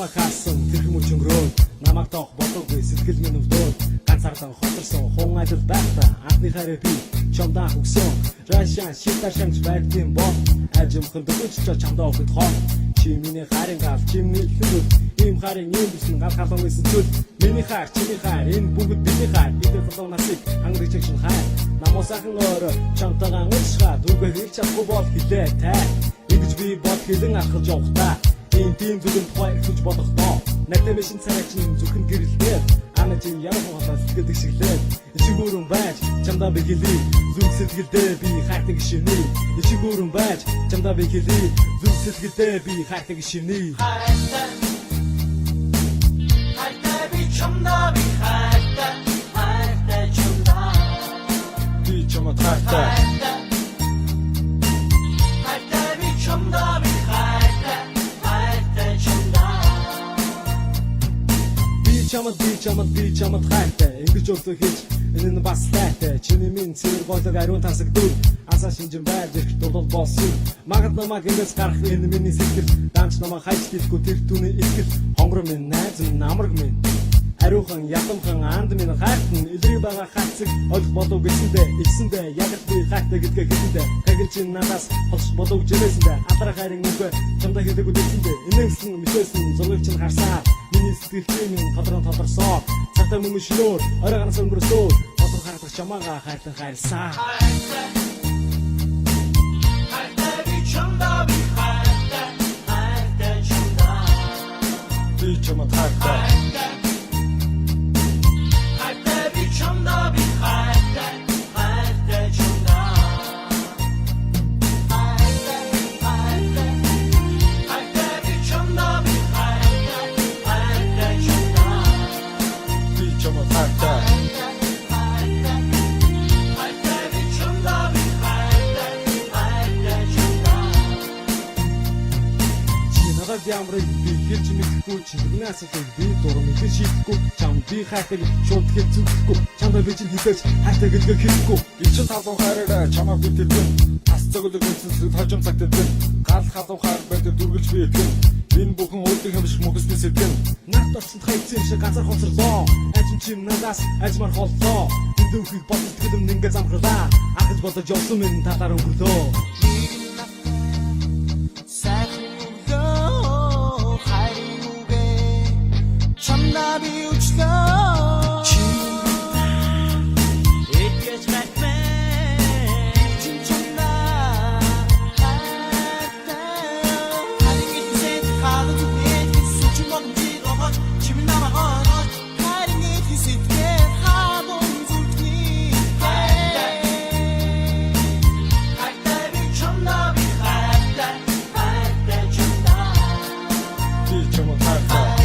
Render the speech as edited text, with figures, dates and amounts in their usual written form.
чамаа хаасан тэрхэм өчөнгөрөөд намайг тоох болоогүй сэтгэл минь өвдөөд ганцаардан хоторсон хун адил байхдаа анхныхаараа би чамдаа хүгсэн рашаа шиташанч байдгийн бод ажимхан дөгөж чамдаа өгд хоо чи миний харин гал чи мэлхүүд ийм харин юм бисэн гал халуун байсан зүйл миний хар чиний хар энэ бүгд бидний хар бидний фото насыг ангиж чинь хай намосахан өөр чамтагаан уушгаа дүргээ хэлж чадахгүй бол хэлээ тай ингэж би бод хэлэн ахалж явахдаа тийм зүгэн тухай хэлж бодохдоо надад царай чинь зүрхэн гэрэлтэй ана чи ярах хатаа сэтгэдэг шиглээд ичигүүрэн байж чамдаа би хэлий зүрх сэтгэлдээ би хайтаг шиний ичигүүрэн байж чамдаа би хэлий зүрх сэтгэлдээ би хайтаг шиний хайтай би чамдаа би хайтай чамдаа би чамд хайтай хайтай би чамдаа би хайтай чамдаа би чамд хайтай ингэж өглөө хийж энэ нь бас тайтай чиний минь цэвэр гоолог ариун тансаг дүр асаа шинжин байж их дурдал болсон магад намайг ингэж гарах энэ миний сэтгэл данч намайг хайж дийлгүй тэр түүний итгэл хонгор минь найз минь намраг минь ариухан ядамхан анд минь хайтан илрий байгаа хацэг ойлгох болов гэсэндээ яг л би хайтай гэдгээ хэлэндээ тагил чи надаас олж болов жимээсэндээ адрах харин үгүй чамдаа хэлдэг үдээсэндээ энэсэн мишээсэн зургийг чинь харсаа миний сэтгэл минь тодорсоо цагтаа мөнгө шнөөр оройгоос өнгөрсөө бодох харагдах чамаага хайтан хайрсаа хайтай би чамдаа би хайтай чамдаа би чамд хайтай хайтай би чамдаа би хайтай чамдаа хайтай би чамдаа би хайтай чамдаа би чамд хайтай Ямрыг би хэлж мэдэхгүй чинээс би дурам их шийдэхгүй чам би хайтаг шууд хэл зүтгэхгүй чамд би чинь хитэж хайтай гэдгээ хэлэхгүй энэ таван хайраа чамаа битэлдэн тас цогөлөг үнсэн хожим цагтэлдэн гал халуун хайр байдаг дүргэлж би итгэн энэ бүхэн өөдөө хэмших мөхөсний сэтгэн нагт орчинд хайцсан шиг газар хоцорлоо ажим чим надаас ажмар холлоо энэ дүүхийг бодож тэгэлм ингээ замхлаа ахаж бодож явсан минь татаар өнгөрлөө Be uçlar et geçmekme çimçimda hatta hadi gitsen kalı tüket suçum olmuş rohat kimin ama ağaç hadi git hissetken habon zulkni hatta bir çamda bir hatta çamda bir çamda hatta